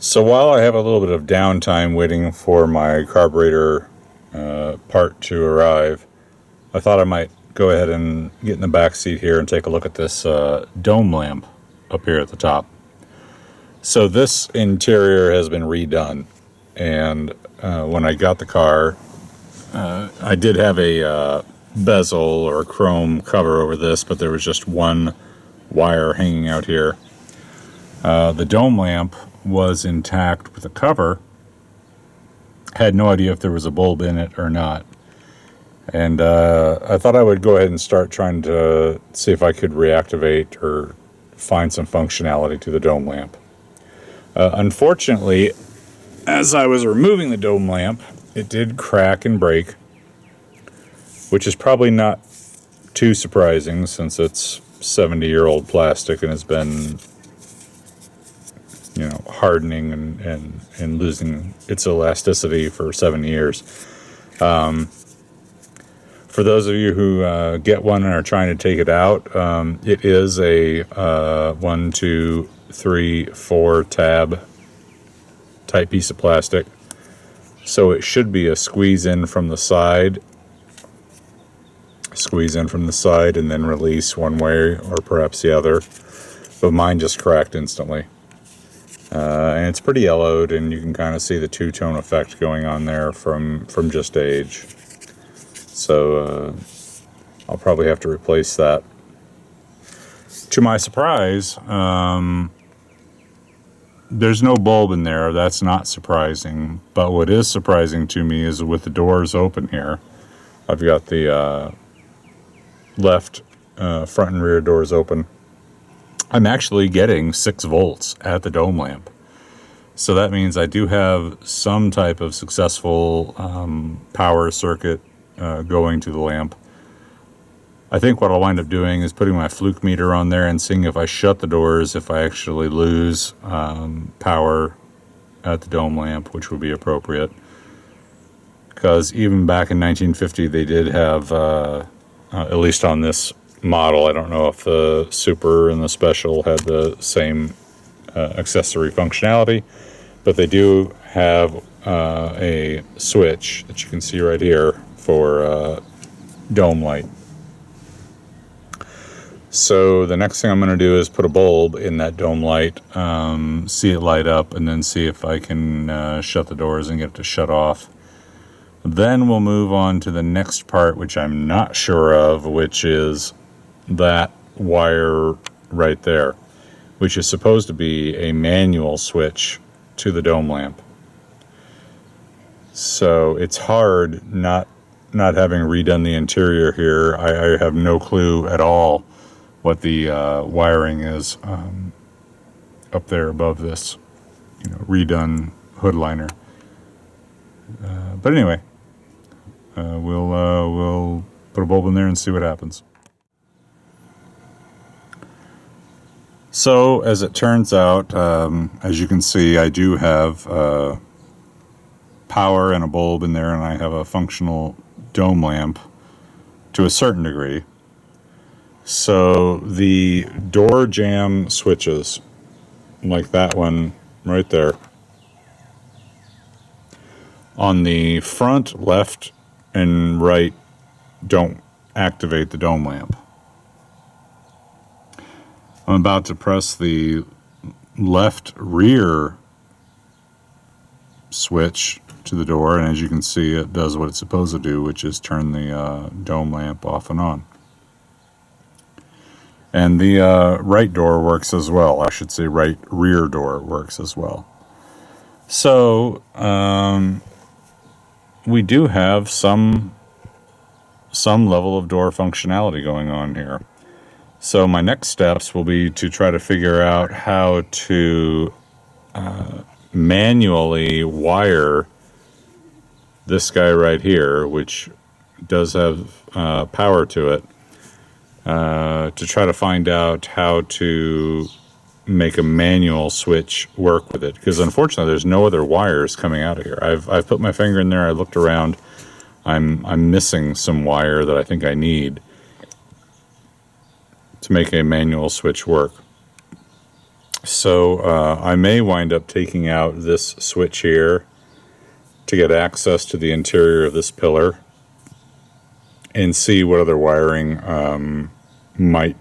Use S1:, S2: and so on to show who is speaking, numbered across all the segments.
S1: So while I have a little bit of downtime waiting for my carburetor part to arrive, I thought I might go ahead and get in the back seat here and take a look at this dome lamp up here at the top. So this interior has been redone, and when I got the car, I did have a bezel or chrome cover over this, but there was just one wire hanging out here. The dome lamp was intact with the cover. Had no idea if there was a bulb in it or not. And I thought I would go ahead and start trying to see if I could reactivate or find some functionality to the dome lamp. Unfortunately, as I was removing the dome lamp, it did crack and break, which is probably not too surprising since it's 70-year-old plastic and has been, hardening and losing its elasticity for 7 years. For those of you who get one and are trying to take it out, it is a 1, 2, 3, 4 tab type piece of plastic. So it should be a squeeze in from the side, and then release one way or perhaps the other. But mine just cracked instantly. And it's pretty yellowed, and you can kind of see the two-tone effect going on there from just age. So I'll probably have to replace that. To my surprise, there's no bulb in there. That's not surprising. But what is surprising to me is with the doors open here, I've got the left front and rear doors open. I'm actually getting 6 volts at the dome lamp. So that means I do have some type of successful power circuit going to the lamp. I think what I'll wind up doing is putting my fluke meter on there and seeing if I shut the doors, if I actually lose power at the dome lamp, which would be appropriate. Because even back in 1950, they did have, at least on this model, I don't know if the Super and the Special had the same accessory functionality, but they do have a switch that you can see right here for dome light. So the next thing I'm going to do is put a bulb in that dome light, see it light up, and then see if I can shut the doors and get it to shut off. Then we'll move on to the next part, which I'm not sure of, which is that wire right there, which is supposed to be a manual switch to the dome lamp. So it's hard not having redone the interior here. I have no clue at all what the wiring is up there above this redone hood liner. But anyway, we'll put a bulb in there and see what happens. So, as it turns out, as you can see, I do have power and a bulb in there, and I have a functional dome lamp to a certain degree. So, the door jamb switches, like that one right there, on the front, left, and right, don't activate the dome lamp. I'm about to press the left rear switch to the door, and as you can see, it does what it's supposed to do, which is turn the dome lamp off and on. And the right door works as well. I should say right rear door works as well. So we do have some level of door functionality going on here. So my next steps will be to try to figure out how to manually wire this guy right here, which does have power to it, to try to find out how to make a manual switch work with it. Because unfortunately, there's no other wires coming out of here. I've put my finger in there. I looked around. I'm missing some wire that I think I need to make a manual switch work. So I may wind up taking out this switch here to get access to the interior of this pillar and see what other wiring might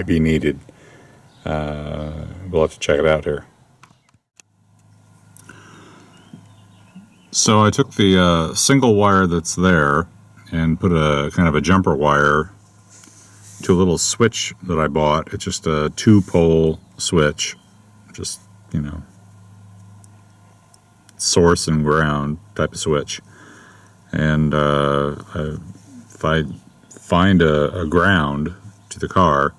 S1: be needed. We'll have to check it out here. So I took the single wire that's there and put a kind of a jumper wire to a little switch that I bought. It's just a 2-pole switch, just, you know, source and ground type of switch. And if I find a ground to the car,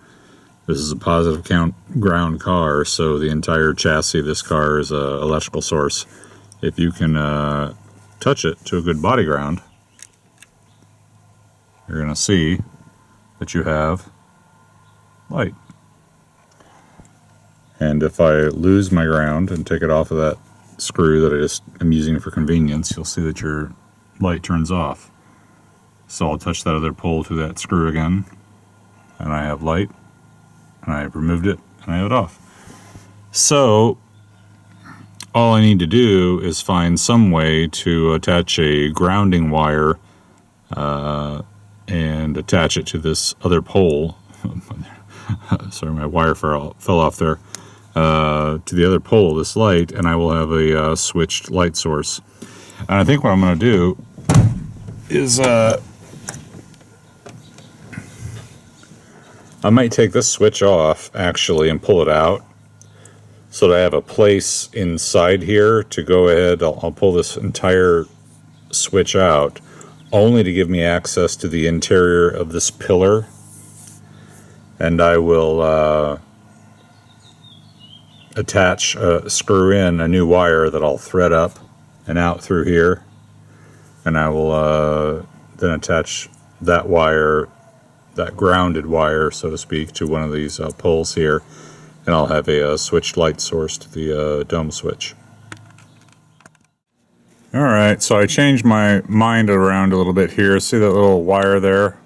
S1: this is a positive ground car, so the entire chassis of this car is an electrical source. If you can touch it to a good body ground, you're going to see that you have light. And if I lose my ground and take it off of that screw that I just am using for convenience, you'll see that your light turns off. So I'll touch that other pole to that screw again, and I have light, and I've removed it, and I have it off. So all I need to do is find some way to attach a grounding wire and attach it to this other pole. Sorry, my wire fell off there. To the other pole of this light, and I will have a switched light source. And I think what I'm going to do is I might take this switch off actually and pull it out so that I have a place inside here to go ahead. I'll pull this entire switch out only to give me access to the interior of this pillar, and I will screw in a new wire that I'll thread up and out through here, and I will then attach that wire, that grounded wire, so to speak, to one of these poles here, and I'll have a switched light source to the dome switch. Alright, so I changed my mind around a little bit here. See that little wire there?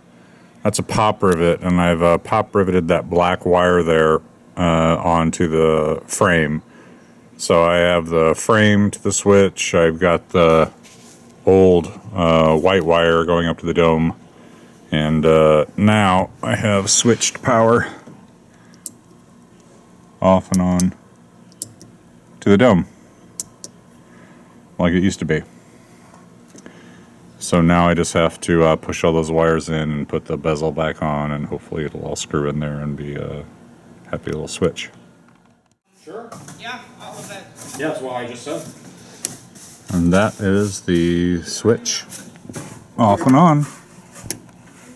S1: That's a pop rivet, and I've pop riveted that black wire there onto the frame. So I have the frame to the switch, I've got the old white wire going up to the dome, and now I have switched power off and on to the dome like it used to be. So now I just have to push all those wires in and put the bezel back on, and hopefully it'll all screw in there and be a happy little switch.
S2: Sure.
S3: Yeah, all of it.
S2: Yeah, that's what I just said.
S1: And that is the switch off and on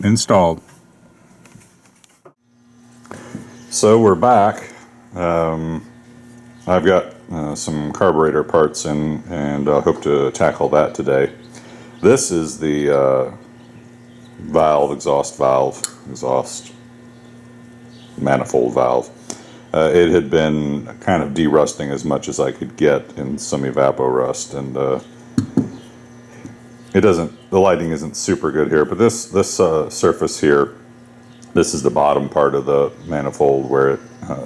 S1: installed. So we're back. I've got some carburetor parts in, and I hope to tackle that today. This is the exhaust manifold valve. It had been kind of derusting as much as I could get in some evapor rust, and the lighting isn't super good here, but this surface here, this is the bottom part of the manifold where it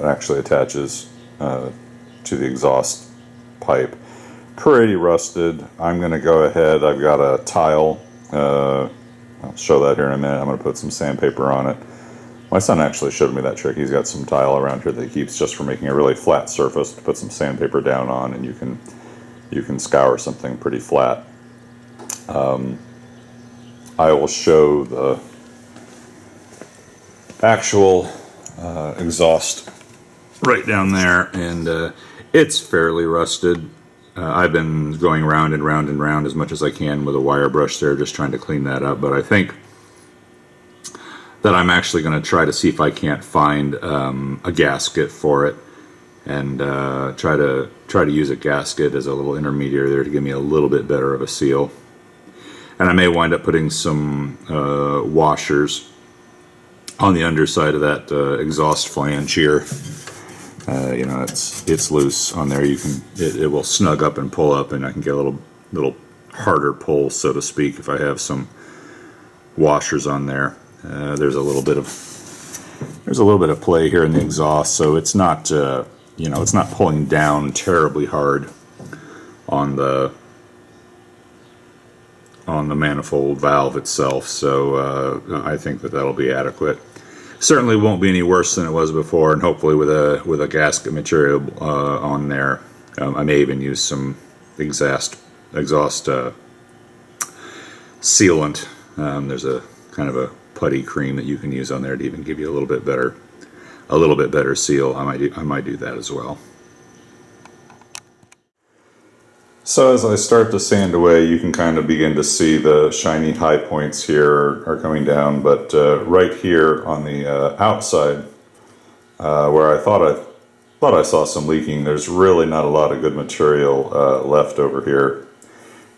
S1: actually attaches to the exhaust pipe. Pretty rusted. I'm going to go ahead, I've got a tile, I'll show that here in a minute. I'm going to put some sandpaper on it. My son actually showed me that trick. He's got some tile around here that he keeps just for making a really flat surface to put some sandpaper down on, and you can scour something pretty flat. I will show the actual exhaust right down there, and it's fairly rusted. I've been going round and round and round as much as I can with a wire brush there, just trying to clean that up, but I think that I'm actually going to try to see if I can't find a gasket for it, and try to use a gasket as a little intermediary there to give me a little bit better of a seal. And I may wind up putting some washers on the underside of that exhaust flange here. You know, it's loose on there. It will snug up and pull up, and I can get a little harder pull, so to speak, if I have some washers on there. There's a little bit of There's a little bit of play here in the exhaust, so it's not, you know, it's not pulling down terribly hard on the manifold valve itself. So I think that that'll be adequate. Certainly won't be any worse than it was before, and hopefully with a gasket material on there. I may even use some exhaust sealant. There's a kind of a putty cream that you can use on there to even give you a little bit better seal. I might do that as well. So as I start to sand away, you can kind of begin to see the shiny high points here are coming down, but right here on the outside, where I thought I saw some leaking, there's really not a lot of good material left over here.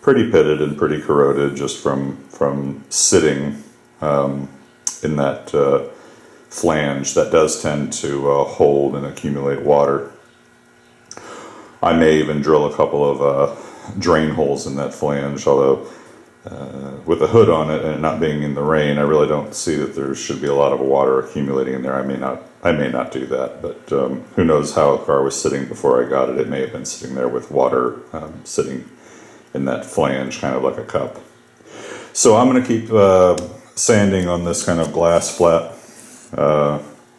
S1: Pretty pitted and pretty corroded just from sitting in that flange that does tend to hold and accumulate water. I may even drill a couple of drain holes in that flange, although with the hood on it and it not being in the rain, I really don't see that there should be a lot of water accumulating in there. I may not do that, but who knows how the car was sitting before I got it. It may have been sitting there with water sitting in that flange, kind of like a cup. So I'm going to keep sanding on this kind of glass flat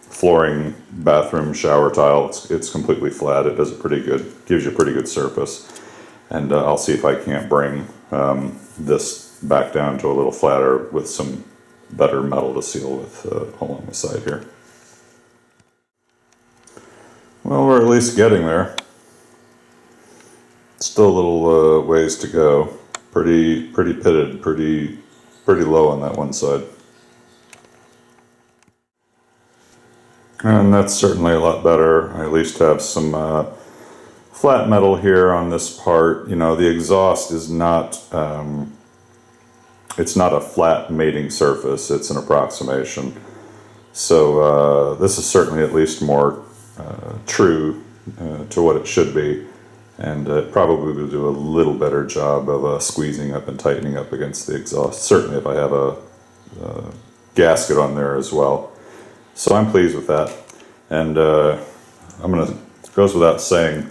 S1: flooring bathroom shower tile. It's completely flat. It does a pretty good, gives you a pretty good surface. And I'll see if I can't bring this back down to a little flatter with some better metal to seal with along the side here. Well, we're at least getting there. Still a little ways to go. Pretty pitted, pretty low on that one side. And that's certainly a lot better. I at least have some flat metal here on this part. You know, the exhaust is not, it's not a flat mating surface, it's an approximation. So this is certainly at least more true to what it should be. And it probably will do a little better job of squeezing up and tightening up against the exhaust. Certainly if I have a gasket on there as well. So I'm pleased with that. And it goes without saying,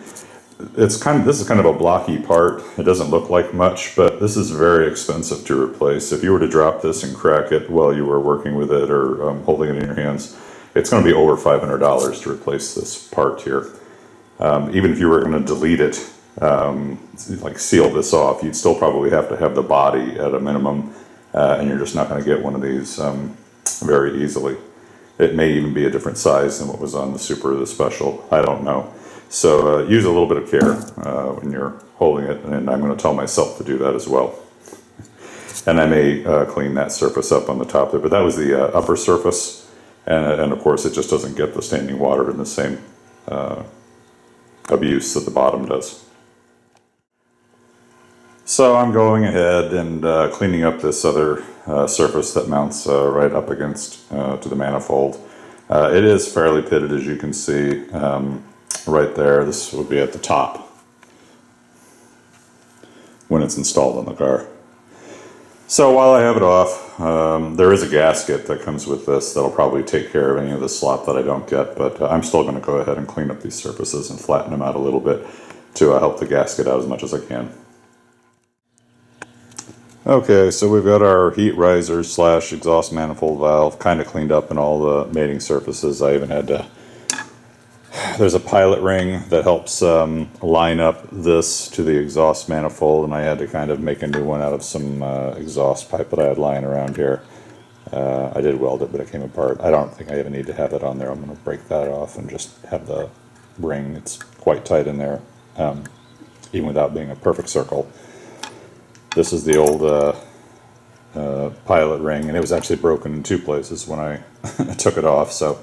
S1: this is kind of a blocky part. It doesn't look like much, but this is very expensive to replace. If you were to drop this and crack it while you were working with it or holding it in your hands, it's going to be over $500 to replace this part here. Even if you were going to delete it, like seal this off, you'd still probably have to have the body at a minimum, and you're just not going to get one of these very easily. It may even be a different size than what was on the Super or the Special. I don't know. So use a little bit of care when you're holding it, and I'm going to tell myself to do that as well. And I may clean that surface up on the top there, but that was the upper surface, and of course it just doesn't get the standing water in the same abuse that the bottom does. So I'm going ahead and cleaning up this other surface that mounts right up against to the manifold. It is fairly pitted, as you can see right there. This would be at the top when it's installed on the car. So while I have it off, there is a gasket that comes with this that'll probably take care of any of the slop that I don't get, but I'm still going to go ahead and clean up these surfaces and flatten them out a little bit to help the gasket out as much as I can. Okay, so we've got our heat riser / exhaust manifold valve kind of cleaned up in all the mating surfaces. I even had to, there's a pilot ring that helps line up this to the exhaust manifold, and I had to kind of make a new one out of some exhaust pipe that I had lying around here. I did weld it, but it came apart. I don't think I even need to have it on there. I'm going to break that off and just have the ring. It's quite tight in there, even without being a perfect circle. This is the old pilot ring, and it was actually broken in 2 places when I took it off. So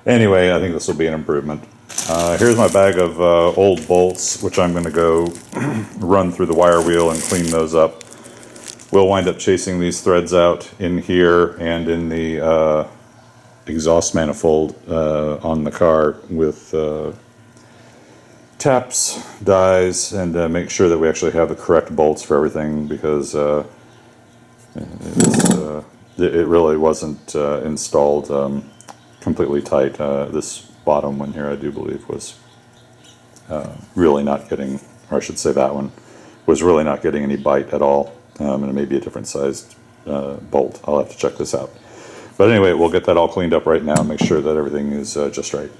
S1: anyway, I think this will be an improvement. Here's my bag of old bolts, which I'm going to go run through the wire wheel and clean those up. We'll wind up chasing these threads out in here and in the exhaust manifold on the car with taps, dies, and make sure that we actually have the correct bolts for everything, because it really wasn't installed completely tight. This bottom one here, I do believe, was really not getting, or I should say that one, was really not getting any bite at all. And it may be a different sized bolt. I'll have to check this out. But anyway, we'll get that all cleaned up right now and make sure that everything is just right.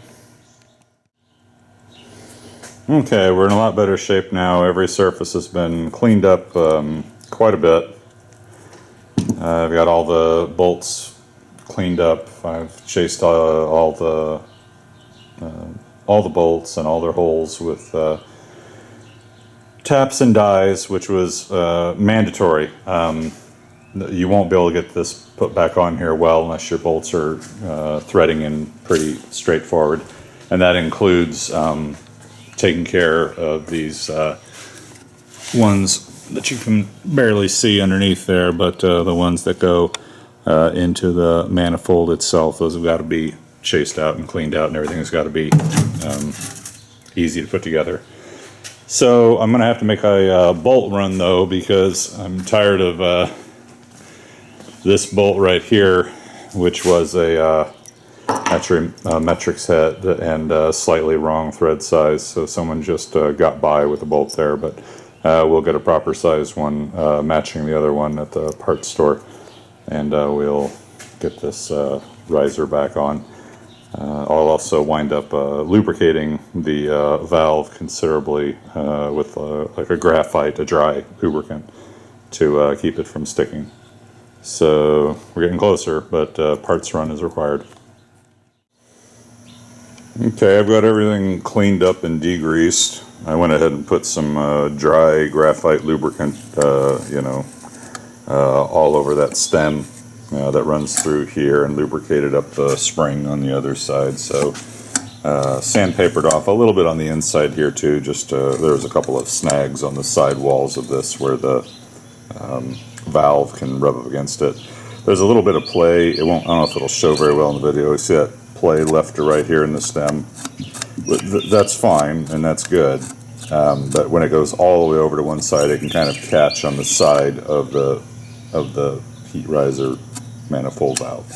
S1: Okay, we're in a lot better shape now. Every surface has been cleaned up quite a bit. I've got all the bolts cleaned up. I've chased all the bolts and all their holes with taps and dies, which was mandatory. You won't be able to get this put back on here well unless your bolts are threading in pretty straightforward, and that includes taking care of these ones that you can barely see underneath there, but the ones that go into the manifold itself, those have got to be chased out and cleaned out, and everything has got to be easy to put together. So I'm going to have to make a bolt run though, because I'm tired of this bolt right here, which was a metrics head and slightly wrong thread size, so someone just got by with a bolt there, but we'll get a proper size one matching the other one at the parts store, and we'll get this riser back on. I'll also wind up lubricating the valve considerably with like a graphite, a dry lubricant, to keep it from sticking. So we're getting closer, but parts run is required. Okay, I've got everything cleaned up and degreased. I went ahead and put some dry graphite lubricant, all over that stem that runs through here, and lubricated up the spring on the other side. So sandpapered off a little bit on the inside here too. Just there's a couple of snags on the side walls of this where the valve can rub up against it. There's a little bit of play. I don't know if it'll show very well in the video. You see that play left to right here in the stem. That's fine and that's good. But when it goes all the way over to one side, it can kind of catch on the side of the heat riser manifold valve.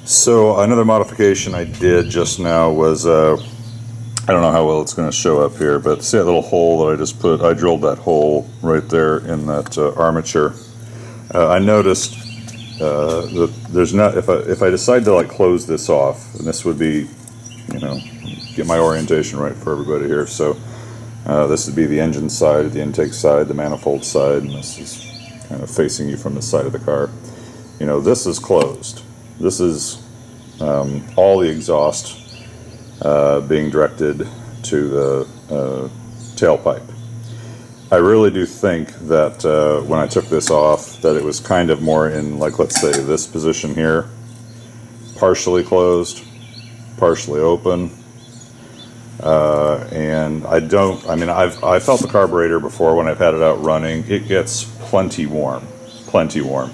S1: So another modification I did just now was I don't know how well it's going to show up here, but see that little hole that I just put? I drilled that hole right there in that armature. I noticed that there's not, if I decide to like close this off, and this would be, get my orientation right for everybody here. So this would be the engine side, the intake side, the manifold side, and this is kind of facing you from the side of the car. This is closed. This is all the exhaust being directed to the tailpipe. I really do think that when I took this off, that it was kind of more in, like, let's say this position here, partially closed, partially open, and I felt the carburetor before when I've had it out running. It gets plenty warm, plenty warm.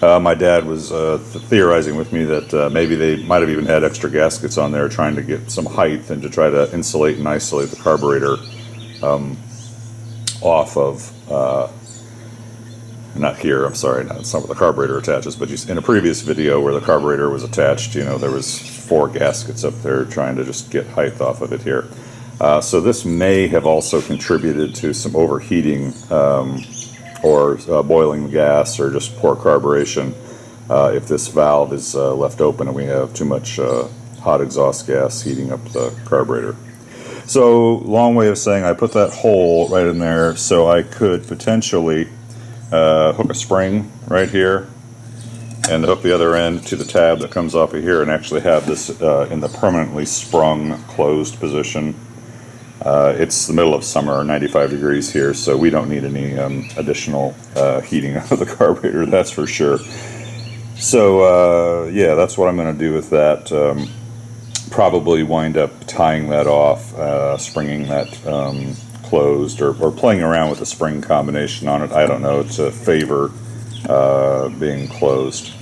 S1: My dad was theorizing with me that maybe they might have even had extra gaskets on there trying to get some height and to try to insulate and isolate the carburetor off of, not here, I'm sorry, it's not where the carburetor attaches, but in a previous video where the carburetor was attached, there was 4 gaskets up there trying to just get height off of it here. So this may have also contributed to some overheating or boiling gas, or just poor carburation if this valve is left open and we have too much hot exhaust gas heating up the carburetor. So, long way of saying, I put that hole right in there so I could potentially hook a spring right here and hook the other end to the tab that comes off of here, and actually have this in the permanently sprung closed position. It's the middle of summer, 95 degrees here, so we don't need any additional heating of the carburetor, that's for sure. So yeah, that's what I'm going to do with that. Probably wind up tying that off, springing that closed, or playing around with the spring combination on it. I don't know, to favor being closed.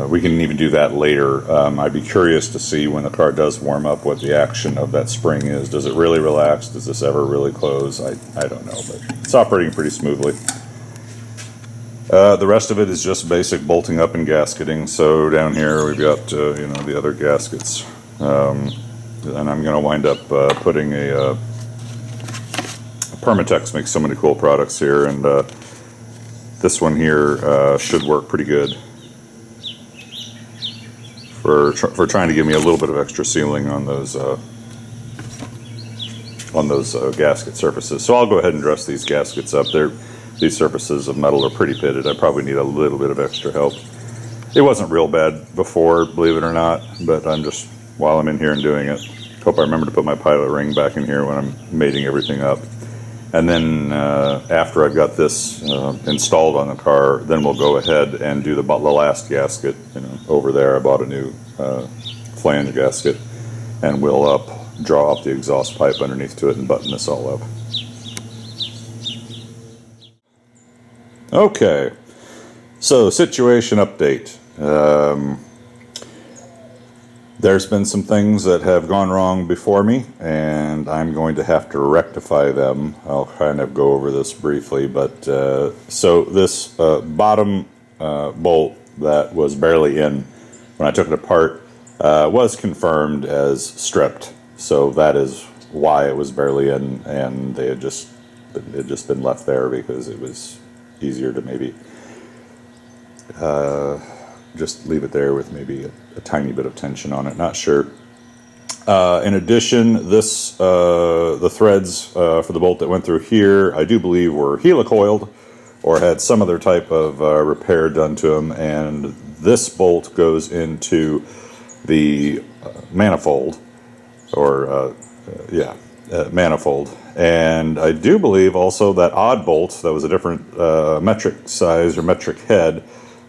S1: We can even do that later. I'd be curious to see when the car does warm up what the action of that spring is. Does it really relax? Does this ever really close? I don't know, but it's operating pretty smoothly. The rest of it is just basic bolting up and gasketing. So down here we've got you know, the other gaskets, and I'm going to wind up putting a Permatex makes so many cool products here, and this one here should work pretty good for trying to give me a little bit of extra sealing on those gasket surfaces. So I'll go ahead and dress these gaskets up. These surfaces of metal are pretty pitted. I probably need a little bit of extra help. It wasn't real bad before, believe it or not, but I'm just, while I'm in here and doing it, hope I remember to put my pilot ring back in here when I'm mating everything up. And then after I've got this installed on the car, then we'll go ahead and do the last gasket, you know, over there. I bought a new flange gasket, and we'll draw up the exhaust pipe underneath to it and button this all up. Okay, so situation update. There's been some things that have gone wrong before me, and I'm going to have to rectify them. I'll kind of go over this briefly, but so this bottom bolt that was barely in when I took it apart was confirmed as stripped. So that is why it was barely in, and it had just been left there because it was easier to maybe just leave it there with maybe a tiny bit of tension on it. Not sure. In addition, the threads for the bolt that went through here, I do believe were helicoiled or had some other type of repair done to them, and this bolt goes into the manifold, or manifold. And I do believe also that odd bolt that was a different metric size or metric head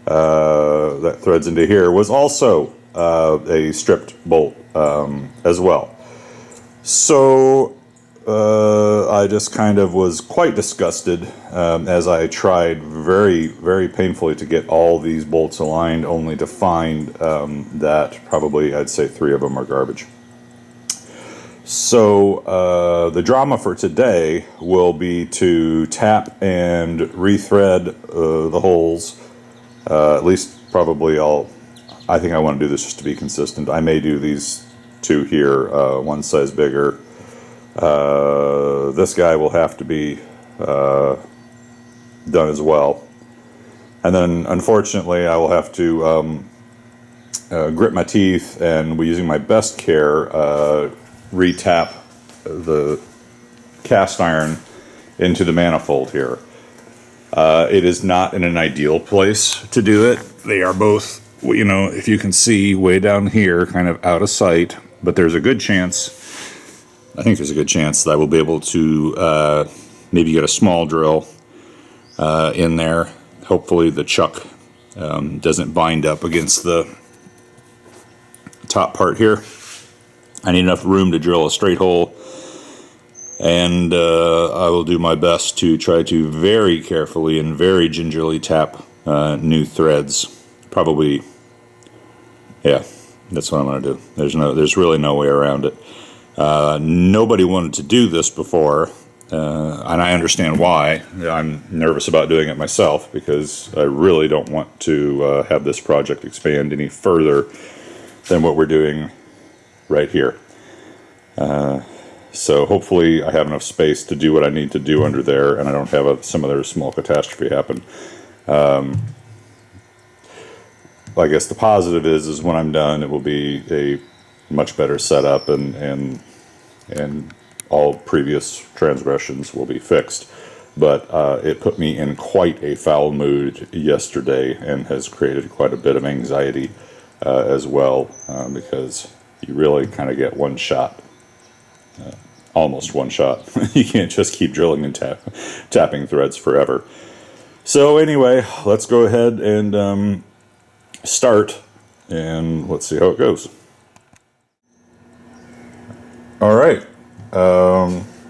S1: that threads into here was also a stripped bolt as well. So I just kind of was quite disgusted as I tried very, very painfully to get all these bolts aligned, only to find that probably I'd say 3 of them are garbage. So the drama for today will be to tap and rethread the holes. At least probably I think I want to do this just to be consistent. I may do these 2 here, one size bigger. This guy will have to be done as well. And then unfortunately I will have to grit my teeth and, using my best care, re-tap the cast iron into the manifold here. It is not in an ideal place to do it. They are both, you know, if you can see, way down here, kind of out of sight, but there's a good chance, I think there's a good chance that I will be able to maybe get a small drill in there. Hopefully the chuck doesn't bind up against the top part here. I need enough room to drill a straight hole, and I will do my best to try to very carefully and very gingerly tap new threads. Probably, yeah, that's what I'm going to do. There's really no way around it. Nobody wanted to do this before, and I understand why. I'm nervous about doing it myself because I really don't want to have this project expand any further than what we're doing right here. So hopefully I have enough space to do what I need to do under there, and I don't have some other small catastrophe happen. I guess the positive is when I'm done, it will be a much better setup, and all previous transgressions will be fixed. But it put me in quite a foul mood yesterday and has created quite a bit of anxiety as well, because you really kind of get one shot, almost one shot. You can't just keep drilling and tapping threads forever. So anyway, let's go ahead and start, and let's see how it goes. All right,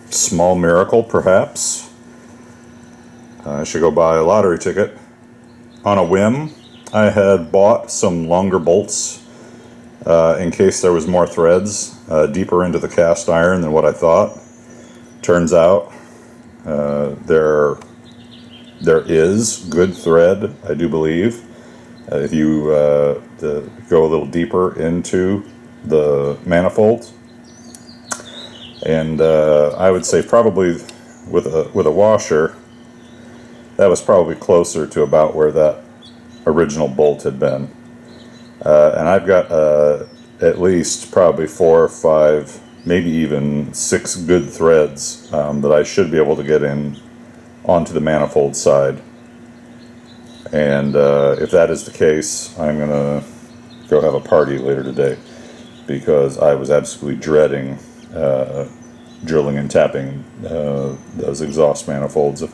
S1: small miracle perhaps. I should go buy a lottery ticket. On a whim, I had bought some longer bolts in case there was more threads deeper into the cast iron than what I thought. Turns out they're There is good thread, I do believe. If you go a little deeper into the manifolds, and I would say probably with a washer, that was probably closer to about where that original bolt had been. And I've got at least probably 4 or 5, maybe even 6 good threads that I should be able to get in onto the manifold side. And if that is the case, I'm gonna go have a party later today, because I was absolutely dreading drilling and tapping those exhaust manifolds. If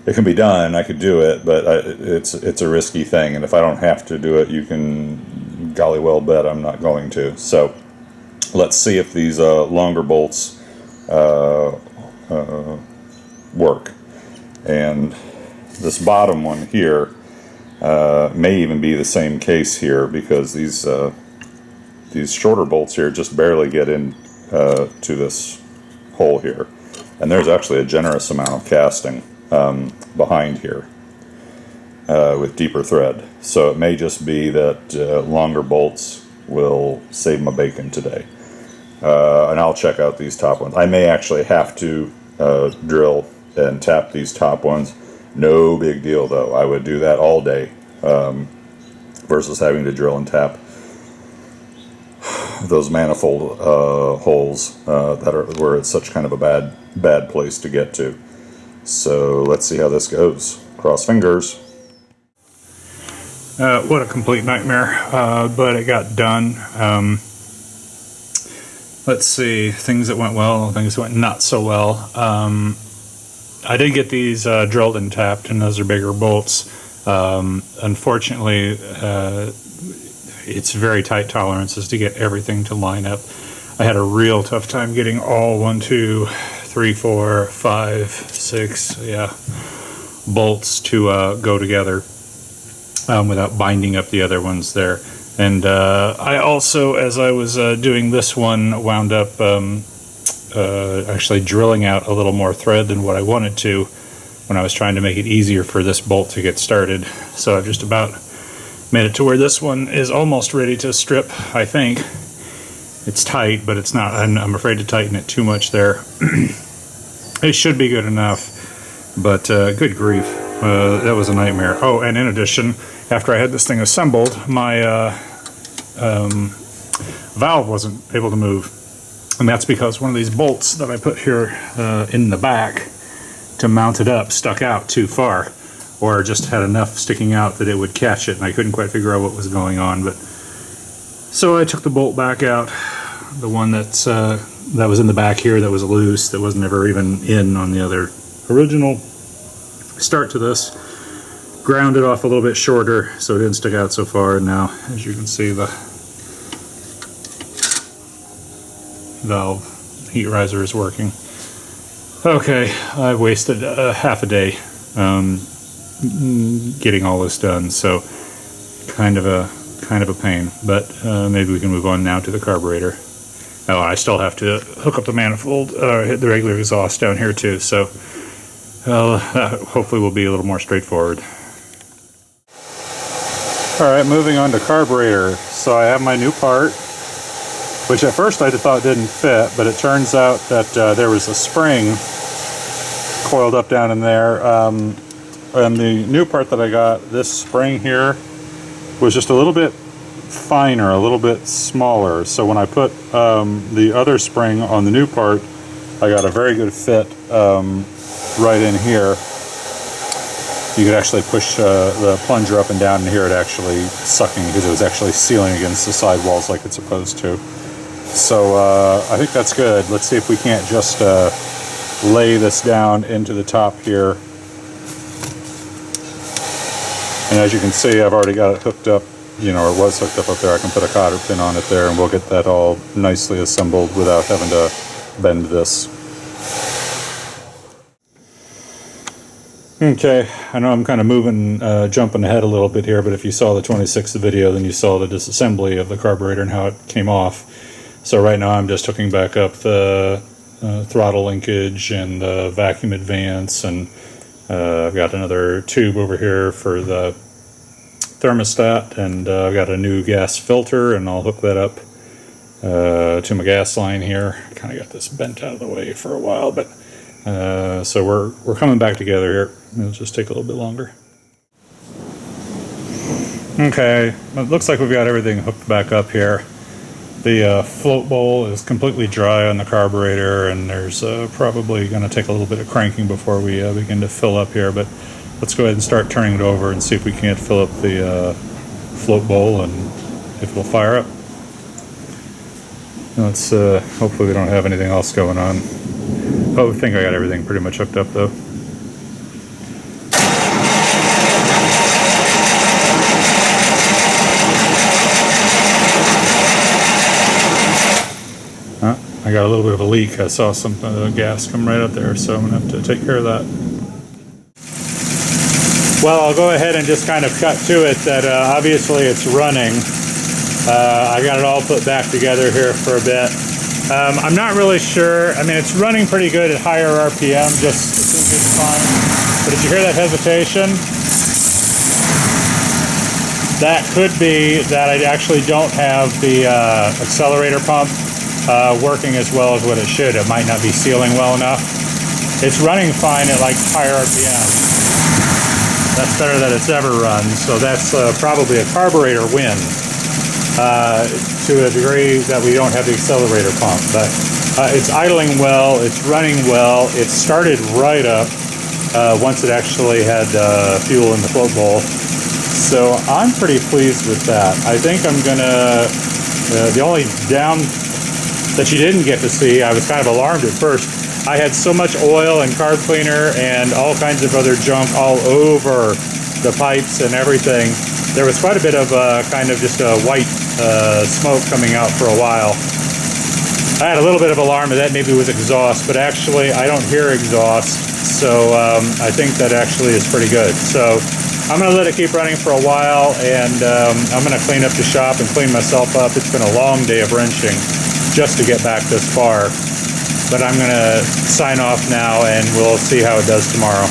S1: it can be done, I could do it, but it's a risky thing, and if I don't have to do it, you can golly well bet I'm not going to. So let's see if these longer bolts work. And this bottom one here may even be the same case here, because these shorter bolts here just barely get in to this hole here, and there's actually a generous amount of casting behind here with deeper thread. So it may just be that longer bolts will save my bacon today. And I'll check out these top ones. I may actually have to drill and tap these top ones. No big deal though. I would do that all day versus having to drill and tap those manifold holes that are where it's such kind of a bad place to get to. So let's see how this goes. Cross fingers.
S3: What a complete nightmare, but it got done. Let's see, things that went well, things that went not so well. I did get these drilled and tapped, and those are bigger bolts. Unfortunately, it's very tight tolerances to get everything to line up. I had a real tough time getting all 1, 2, 3, 4, 5, 6, bolts to go together without binding up the other ones there. And I also, as I was doing this one, wound up actually drilling out a little more thread than what I wanted to when I was trying to make it easier for this bolt to get started. So I've just about made it to where this one is almost ready to strip, I think. It's tight, but it's not. I'm afraid to tighten it too much there. It should be good enough, but good grief, that was a nightmare. Oh, and in addition, after I had this thing assembled, my valve wasn't able to move. And that's because one of these bolts that I put here in the back to mount it up stuck out too far, or just had enough sticking out that it would catch it, and I couldn't quite figure out what was going on. But so I took the bolt back out, the one that was in the back here that was loose, that wasn't ever even in on the other original start to this, ground it off a little bit shorter so it didn't stick out so far, and now, as you can see, the valve heat riser is working. Okay, I've wasted half a day getting all this done, so kind of a pain, but maybe we can move on now to the carburetor. Oh, I still have to hook up the manifold, hit the regular exhaust down here too, so that hopefully will be a little more straightforward. Alright, moving on to carburetor. So I have my new part, which at first I thought didn't fit, but it turns out that there was a spring coiled up down in there. And the new part that I got, this spring here, was just a little bit finer, a little bit smaller. So when I put the other spring on the new part, I got a very good fit right in here. You could actually push the plunger up and down and hear it actually sucking, because it was actually sealing against the sidewalls like it's supposed to. So I think that's good. Let's see if we can't just lay this down into the top here. And as you can see, I've already got it hooked up, or it was hooked up there. I can put a cotter pin on it there, and we'll get that all nicely assembled without having to bend this. Okay, I know I'm kind of jumping ahead a little bit here, but if you saw the 26th video, then you saw the disassembly of the carburetor and how it came off. So right now I'm just hooking back up the throttle linkage and the vacuum advance, and I've got another tube over here for the thermostat, and I've got a new gas filter, and I'll hook that up to my gas line here. I kind of got this bent out of the way for a while, but so we're coming back together here. It'll just take a little bit longer. Okay, it looks like we've got everything hooked back up here. The float bowl is completely dry on the carburetor, and there's probably going to take a little bit of cranking before we begin to fill up here, but let's go ahead and start turning it over and see if we can't fill up the float bowl and if it'll fire up. Let's hopefully we don't have anything else going on. Oh, I think I got everything pretty much hooked up though. I got a little bit of a leak. I saw some gas come right out there, so I'm going to have to take care of that. Well, I'll go ahead and just kind of cut to it that obviously it's running. I got it all put back together here for a bit. I'm not really sure. I mean, it's running pretty good at higher RPM, just seems it's fine. But did you hear that hesitation? That could be that I actually don't have the accelerator pump working as well as what it should. It might not be sealing well enough. It's running fine at like higher RPM. That's better than it's ever run, so that's probably a carburetor win to a degree that we don't have the accelerator pump. But it's idling well, it's running well, it started right up once it actually had fuel in the float bowl. So I'm pretty pleased with that. I think I'm gonna, the only down that you didn't get to see, I was kind of alarmed at first. I had so much oil and carb cleaner and all kinds of other junk all over the pipes and everything. There was quite a bit of kind of just a white smoke coming out for a while. I had a little bit of alarm that maybe was exhaust, but actually I don't hear exhaust, so I think that actually is pretty good. So I'm going to let it keep running for a while, and I'm going to clean up the shop and clean myself up. It's been a long day of wrenching just to get back this far. But I'm going to sign off now, and we'll see how it does tomorrow.